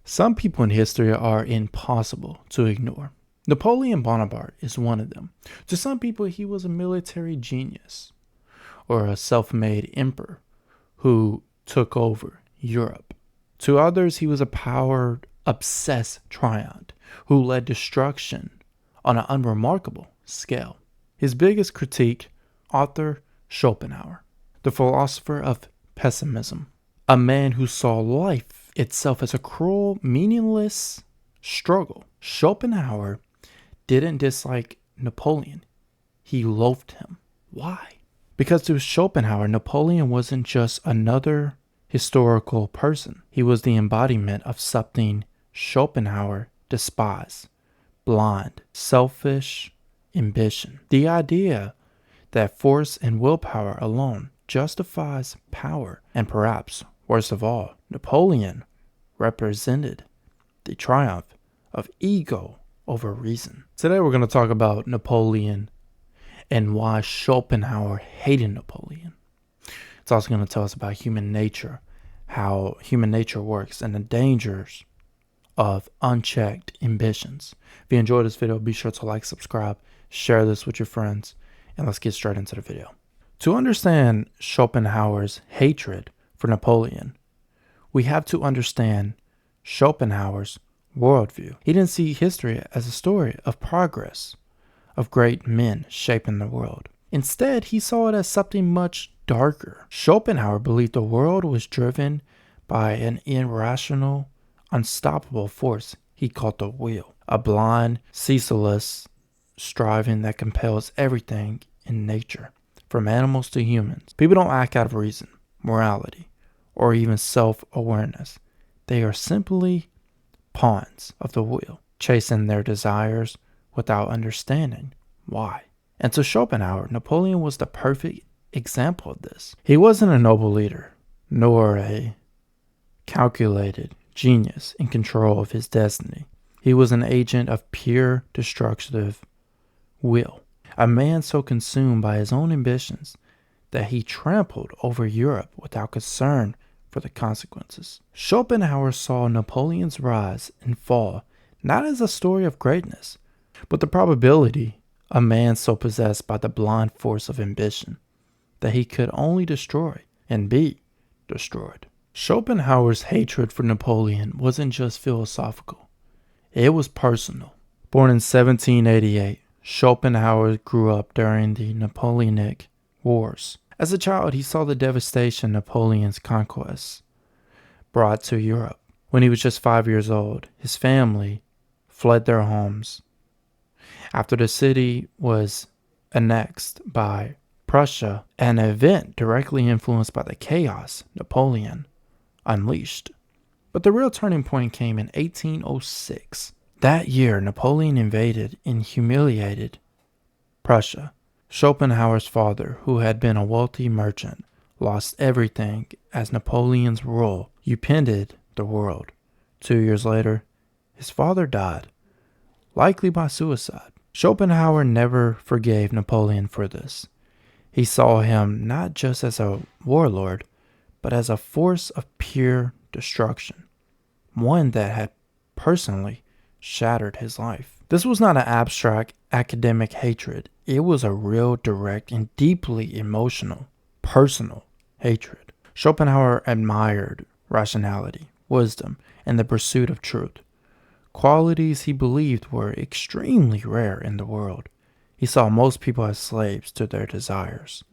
Some people in history are impossible to ignore. Napoleon Bonaparte is one of them. To some people, he was a military genius or a self-made emperor who took over Europe. To others, he was a power-obsessed tyrant who led destruction on an unremarkable scale. His biggest critique, author Schopenhauer, the philosopher of pessimism, a man who saw life itself as a cruel, meaningless struggle. Schopenhauer didn't dislike Napoleon. He loathed him. Why? Because to Schopenhauer, Napoleon wasn't just another historical person. He was the embodiment of something Schopenhauer despised: blind, selfish ambition. The idea that force and willpower alone justifies power. And perhaps, worst of all, Napoleon represented the triumph of ego over reason. Today we're going to talk about Napoleon and why Schopenhauer hated Napoleon. It's also going to tell us about human nature, how human nature works, and the dangers of unchecked ambitions. If you enjoyed this video, be sure to like, subscribe, share this with your friends, and let's get straight into the video. To understand Schopenhauer's hatred for Napoleon, we have to understand Schopenhauer's worldview. He didn't see history as a story of progress, of great men shaping the world. Instead, he saw it as something much darker. Schopenhauer believed the world was driven by an irrational, unstoppable force he called the will, a blind, ceaseless striving that compels everything in nature, from animals to humans. People don't act out of reason, morality, or even self-awareness. They are simply pawns of the will, chasing their desires without understanding why. And to Schopenhauer, Napoleon was the perfect example of this. He wasn't a noble leader, nor a calculated genius in control of his destiny. He was an agent of pure destructive will, a man so consumed by his own ambitions that he trampled over Europe without concern for the consequences. Schopenhauer saw Napoleon's rise and fall not as a story of greatness, but the probability a man so possessed by the blind force of ambition that he could only destroy and be destroyed. Schopenhauer's hatred for Napoleon wasn't just philosophical, it was personal. Born in 1788, Schopenhauer grew up during the Napoleonic Wars. As a child, he saw the devastation Napoleon's conquests brought to Europe. When he was just 5 years old, his family fled their homes after the city was annexed by Prussia, an event directly influenced by the chaos Napoleon unleashed. But the real turning point came in 1806. That year, Napoleon invaded and humiliated Prussia. Schopenhauer's father, who had been a wealthy merchant, lost everything as Napoleon's rule upended the world. 2 years later, his father died, likely by suicide. Schopenhauer never forgave Napoleon for this. He saw him not just as a warlord, but as a force of pure destruction, one that had personally shattered his life. This was not an abstract academic hatred. It was a real, direct, and deeply emotional, personal hatred. Schopenhauer admired rationality, wisdom, and the pursuit of truth, qualities he believed were extremely rare in the world. He saw most people as slaves to their desires,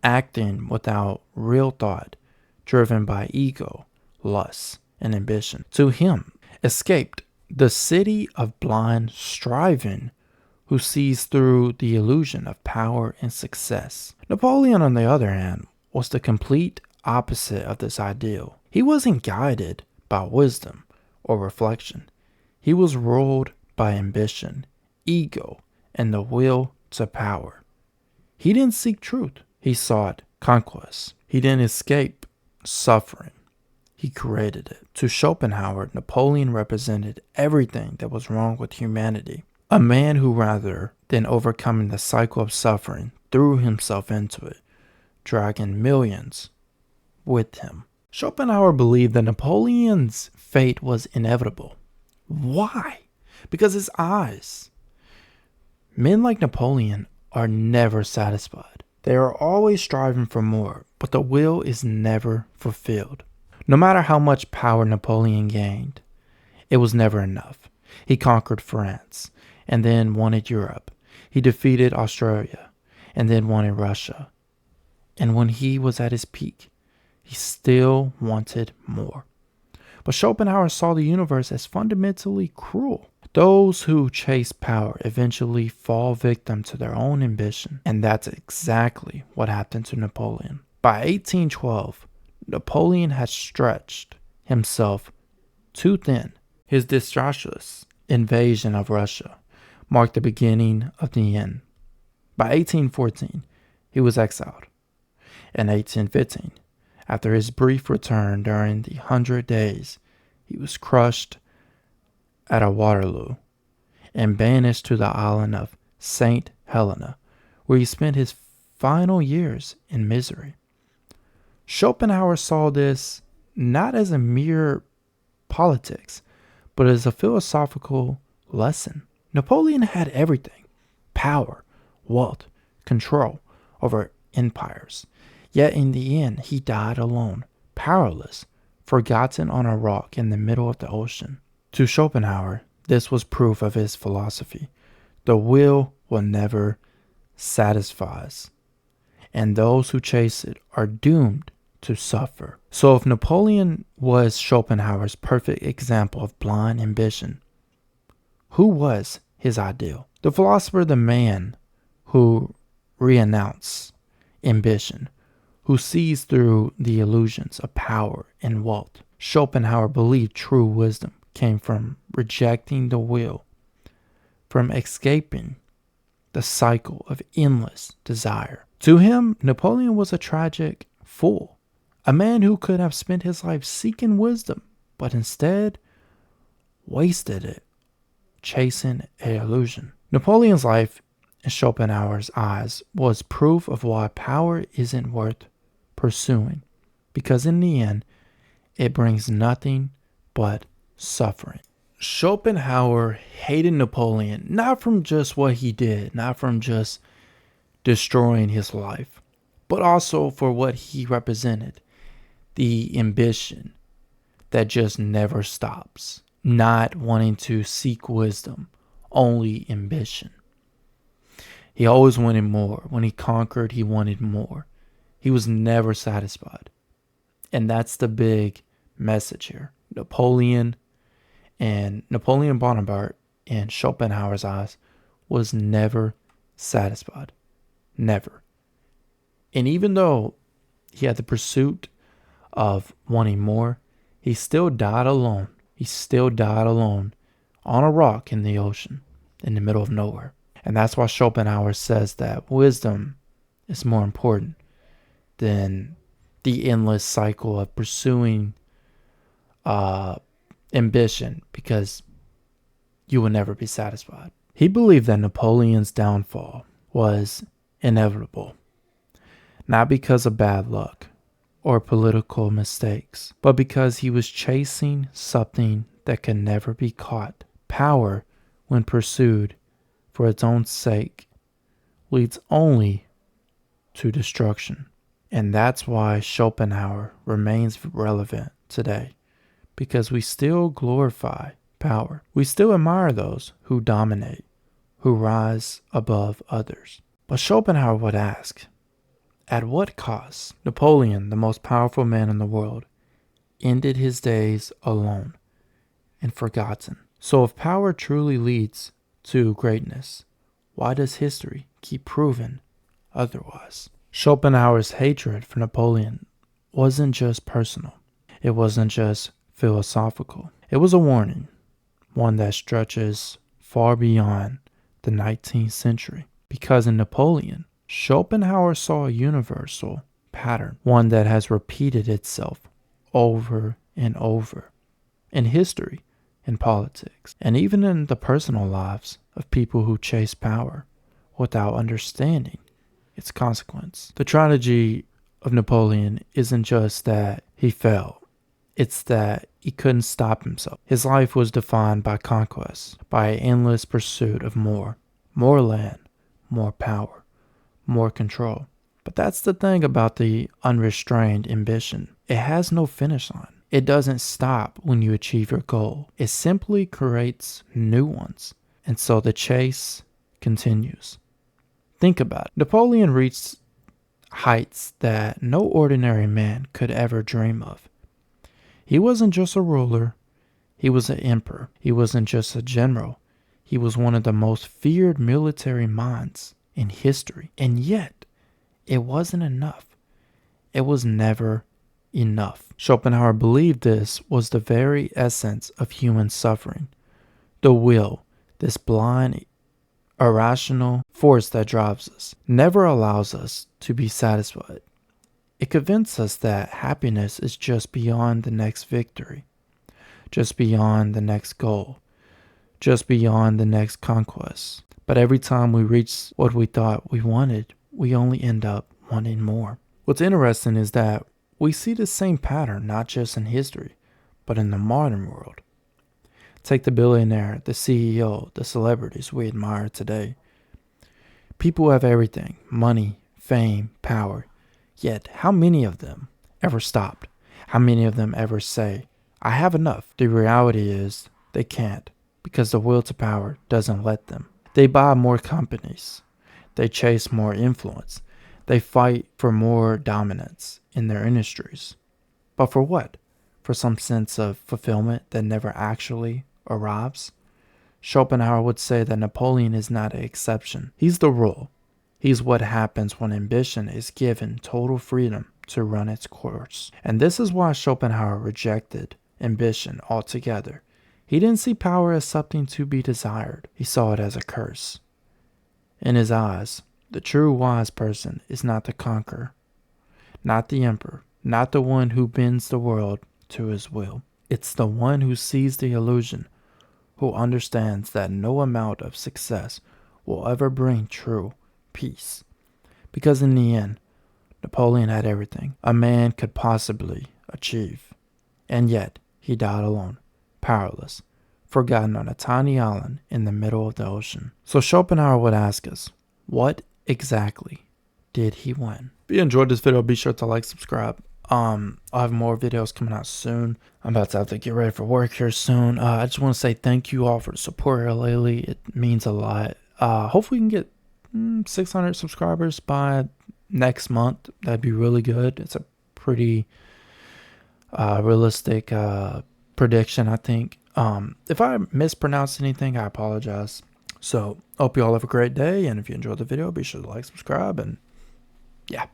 acting without real thought, driven by ego, lust, and ambition. To him, escaped the city of blind striving who sees through the illusion of power and success. Napoleon, on the other hand, was the complete opposite of this ideal. He wasn't guided by wisdom or reflection. He was ruled by ambition, ego, and the will to power. He didn't seek truth. He sought conquest. He didn't escape suffering. He created it. To Schopenhauer, Napoleon represented everything that was wrong with humanity. A man who, rather than overcoming the cycle of suffering, threw himself into it, dragging millions with him. Schopenhauer believed that Napoleon's fate was inevitable. Why? Because his eyes. Men like Napoleon are never satisfied. They are always striving for more, but the will is never fulfilled. No matter how much power Napoleon gained, it was never enough. He conquered France and then wanted Europe. He defeated Australia and then wanted Russia. And when he was at his peak, he still wanted more. But Schopenhauer saw the universe as fundamentally cruel. Those who chase power eventually fall victim to their own ambition, and that's exactly what happened to Napoleon. By 1812, Napoleon had stretched himself too thin. His disastrous invasion of Russia marked the beginning of the end. By 1814, he was exiled. In 1815, after his brief return during the 100 Days, he was crushed at a Waterloo and banished to the island of St. Helena, where he spent his final years in misery. Schopenhauer saw this not as a mere politics, but as a philosophical lesson. Napoleon had everything: power, wealth, control over empires. Yet in the end, he died alone, powerless, forgotten on a rock in the middle of the ocean. To Schopenhauer, this was proof of his philosophy. The will never satisfies, and those who chase it are doomed to suffer. So if Napoleon was Schopenhauer's perfect example of blind ambition, who was his ideal? The philosopher, the man who renounced ambition, who sees through the illusions of power and wealth. Schopenhauer believed true wisdom came from rejecting the will, from escaping the cycle of endless desire. To him, Napoleon was a tragic fool, a man who could have spent his life seeking wisdom, but instead wasted it chasing an illusion. Napoleon's life, in Schopenhauer's eyes, was proof of why power isn't worth pursuing, because in the end, it brings nothing but suffering. Schopenhauer hated Napoleon, not from just what he did, not from just destroying his life, but also for what he represented, the ambition that just never stops, not wanting to seek wisdom, only ambition. He always wanted more. When he conquered, he wanted more. He was never satisfied. And that's the big message here. Napoleon Bonaparte, in Schopenhauer's eyes, was never satisfied. Never. And even though he had the pursuit of wanting more, he still died alone. He still died alone on a rock in the ocean, in the middle of nowhere. And that's why Schopenhauer says that wisdom is more important than the endless cycle of pursuing ambition, because you will never be satisfied. He believed that Napoleon's downfall was inevitable, not because of bad luck or political mistakes, but because he was chasing something that can never be caught. Power, when pursued for its own sake, leads only to destruction. And that's why Schopenhauer remains relevant today, because we still glorify power. We still admire those who dominate, who rise above others. But Schopenhauer would ask, at what cost? Napoleon, the most powerful man in the world, ended his days alone and forgotten. So if power truly leads to greatness, why does history keep proving otherwise? Schopenhauer's hatred for Napoleon wasn't just personal. It wasn't just philosophical. It was a warning, one that stretches far beyond the 19th century. Because in Napoleon, Schopenhauer saw a universal pattern, one that has repeated itself over and over in history, in politics, and even in the personal lives of people who chase power without understanding its consequence. The tragedy of Napoleon isn't just that he failed. It's that he couldn't stop himself. His life was defined by conquest, by an endless pursuit of more land, more power, more control. But that's the thing about the unrestrained ambition. It has no finish line. It doesn't stop when you achieve your goal. It simply creates new ones. And so the chase continues. Think about it. Napoleon reached heights that no ordinary man could ever dream of. He wasn't just a ruler. He was an emperor. He wasn't just a general. He was one of the most feared military minds in history. And yet, it wasn't enough. It was never enough. Schopenhauer believed this was the very essence of human suffering. The will, this blind, irrational force that drives us, never allows us to be satisfied. It convinces us that happiness is just beyond the next victory, just beyond the next goal, just beyond the next conquest. But every time we reach what we thought we wanted, we only end up wanting more. What's interesting is that we see the same pattern not just in history, but in the modern world. Take the billionaire, the CEO, the celebrities we admire today. People have everything: money, fame, power. Yet, how many of them ever stopped? How many of them ever say, I have enough? The reality is they can't, because the will to power doesn't let them. They buy more companies. They chase more influence. They fight for more dominance in their industries. But for what? For some sense of fulfillment that never actually arrives? Schopenhauer would say that Napoleon is not an exception. He's the rule. He's what happens when ambition is given total freedom to run its course. And this is why Schopenhauer rejected ambition altogether. He didn't see power as something to be desired. He saw it as a curse. In his eyes, the true wise person is not the conqueror, not the emperor, not the one who bends the world to his will. It's the one who sees the illusion, who understands that no amount of success will ever bring true peace. Because in the end, Napoleon had everything a man could possibly achieve. And yet, he died alone, powerless, forgotten on a tiny island in the middle of the ocean. So Schopenhauer would ask us, what exactly did he win? If you enjoyed this video, be sure to like, subscribe. I'll have more videos coming out soon. I'm about to have to get ready for work here soon. I just want to say thank you all for the support here lately. It means a lot. Hopefully we can get 600 subscribers by next month. That'd be really good. It's a pretty realistic prediction, I think. If I mispronounced anything, I apologize. So hope you all have a great day, and if you enjoyed the video, be sure to like, subscribe, and yeah.